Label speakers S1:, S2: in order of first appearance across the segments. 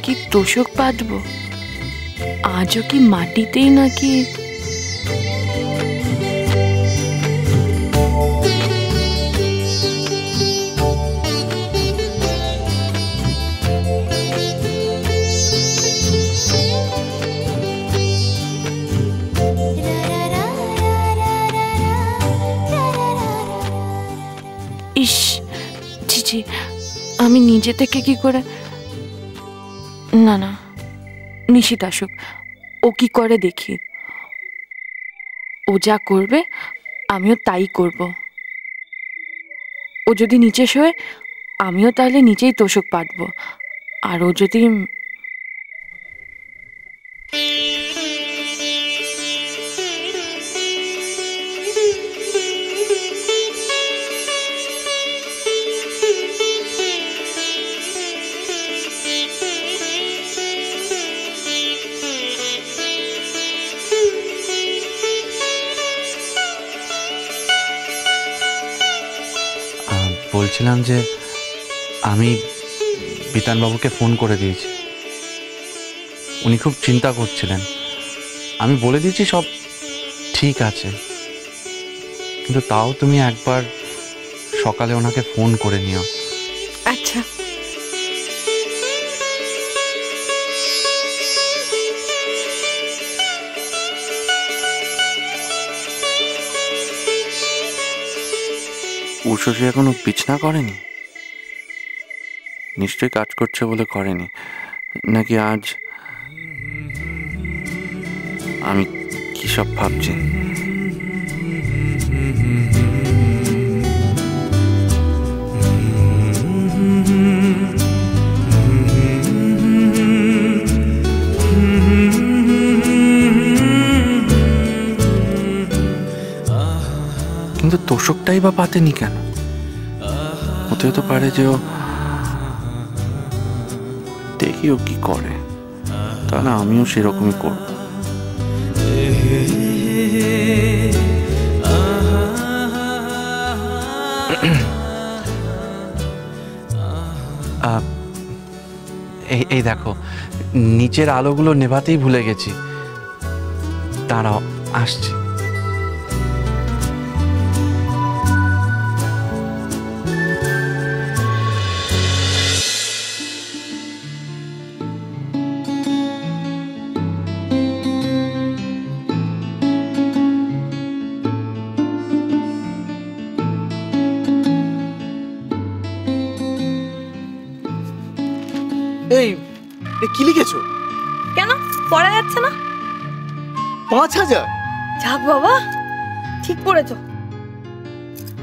S1: কি তোষক পাতবো? আজও কি মাটিতেই নাকি? ইস, জি, আমি নিজে থেকে কি করে? না না, নিশিত আসুক, ও কি করে দেখি। ও যা করবে আমিও তাই করব। ও যদি নিচে শোয় আমিও তাহলে নিচেই তোষক পাতবো। আর ও যদি
S2: বলছিলাম যে আমি বিতানবাবুকে ফোন করে দিয়েছি। উনি খুব চিন্তা করছিলেন। আমি বলে দিয়েছি সব ঠিক আছে, কিন্তু তাও তুমি একবার সকালে ওনাকে ফোন করে নিও।
S1: আচ্ছা।
S2: উষসী এখনো বিছনা করেনি? নিশ্চয়ই কাজ করছে বলে করেনি, নাকি আজ আমি কি সব ভাবছি। কিন্তু তোষকটাই বা পাতেনি কেন? হতেও তো পারে যে ও দেখি ও কি করে, তাহলে আমিও সেরকমই করব। এই দেখো, নিচের আলোগুলো নেভাতেই ভুলে গেছি। দাঁড়াও, আসছি।
S3: এই কি লিখেছো?
S4: কেন পড়া যাচ্ছে না?
S3: ৫,০০০।
S4: যাক বাবা, ঠিক পড়েছ।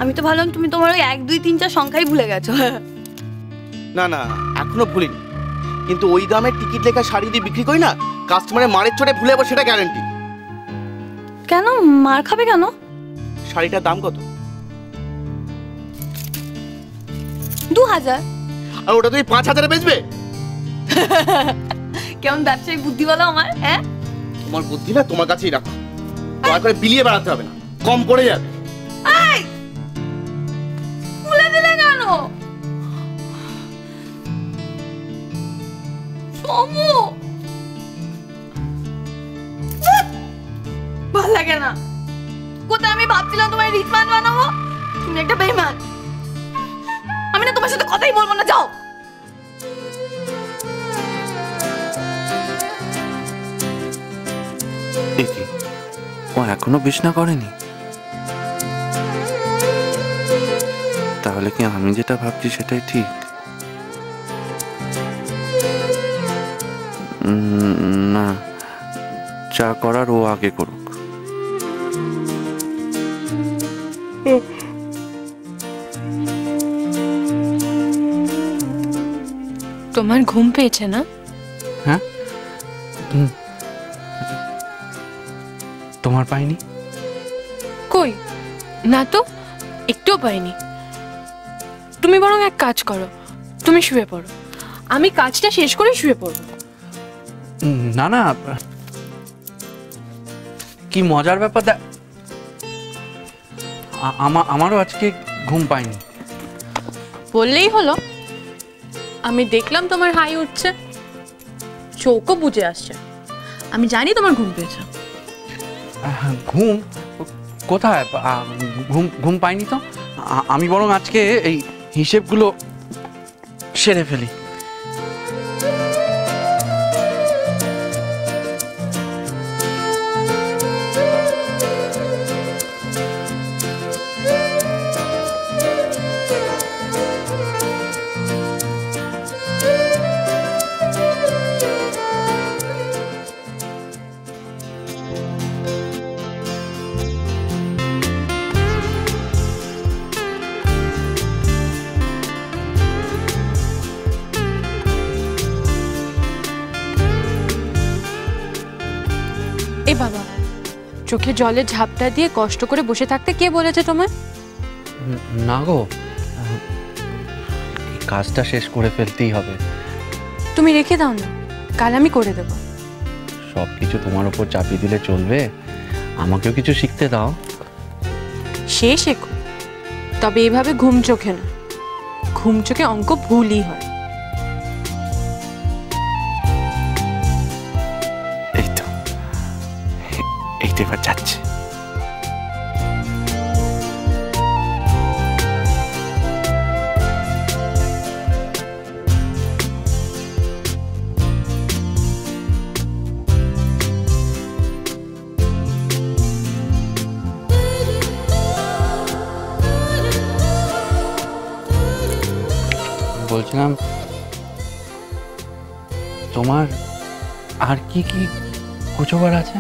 S4: আমি তো ভাবলাম তুমি তোমার ওই ১, ২, ৩, ৪ সংখ্যাই ভুলে গেছো।
S3: না না, এখনো ভুলিনি, কিন্তু ওই দামের টিকিট লেখা শাড়ি দিয়ে বিক্রি করি না, কাস্টমারের মারের চোটে ভুলে যাবো সেটা গ্যারান্টি।
S4: কেন মার খাবে কেন?
S3: শাড়িটার দাম কত?
S4: ২,০০০।
S3: আর ওটা তুমি ৫,০০০-এ বেচবে?
S4: কেমন ব্যবসায়ী বুদ্ধি বলো আমার। হ্যাঁ,
S3: তোমার বুদ্ধি না তোমার কাছেই রাখো, দয়া করে বিলিয়ে বেড়াতে হবে না, কম পড়ে যাবে।
S4: খুলে দিলে কেন? সমু, ভাল লাগে না। কোথায় আমি ভাবছিলাম তোমার রিচমান বানাবো, তুমি একটা বেঈমান। আমি না তোমার সাথে কথাই বলবো না, যাও।
S2: দেখি, ও এখনো বিছনা করেনি? তাহলে কি আমি যেটা ভাবছি সেটাই ঠিক? না, যা করার ও আগে করুক।
S1: তোমার ঘুম পেয়েছে না?
S2: হ্যাঁ, তোমার পাইনি?
S1: কই না তো, একটুও পাইনি। তুমি বরং এক কাজ করো, তুমি শুয়ে পড়ো, আমি কাজটা শেষ করে শুয়ে পড়বো।
S2: না না, কি মজার ব্যাপার। আমারও আজকে ঘুম পাইনি।
S1: বললেই হলো। আমি দেখলাম তোমার হাই উঠছে,
S5: চোখও বুঝে আসছে। আমি জানি তোমার ঘুম পেয়েছে।
S2: ঘুম কোথায়? ঘুম ঘুম পাইনি তো। আমি বরং আজকে এই হিসেবগুলো সেরে ফেলি।
S1: এ বাবা, চোখে জলের ঝাপটা দিয়ে কষ্ট করে বসে থাকতে কে বলেছে তোমায়?
S2: না গো, কাজটা শেষ করে ফেলতেই হবে।
S1: তুমি রেখে দাও না, কাল আমি করে দেব।
S2: সব কিছু তোমার উপর চাপিয়ে দিলে চলবে? আমাকেও কিছু শিখতে দাও।
S1: সে শেখো, তবে এভাবে ঘুম চোখে না। ঘুম চোখে অঙ্ক ভুলই হয়।
S2: এই তো, এই তো এবার যাচ্ছে। বলছিলাম, তোমার আর কি কি কুচোবার আছে?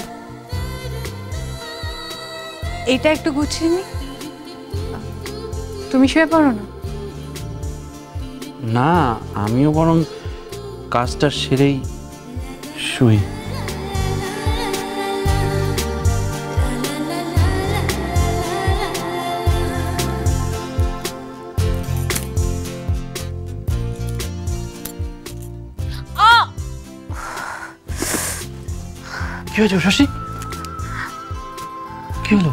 S1: এটা একটু গুছিয়ে নি। তুমি শুয়ে পড়ো না।
S2: না, আমিও বরং কাজটা সেরেই শুই। কি হয়েছে শশী? কি হলো?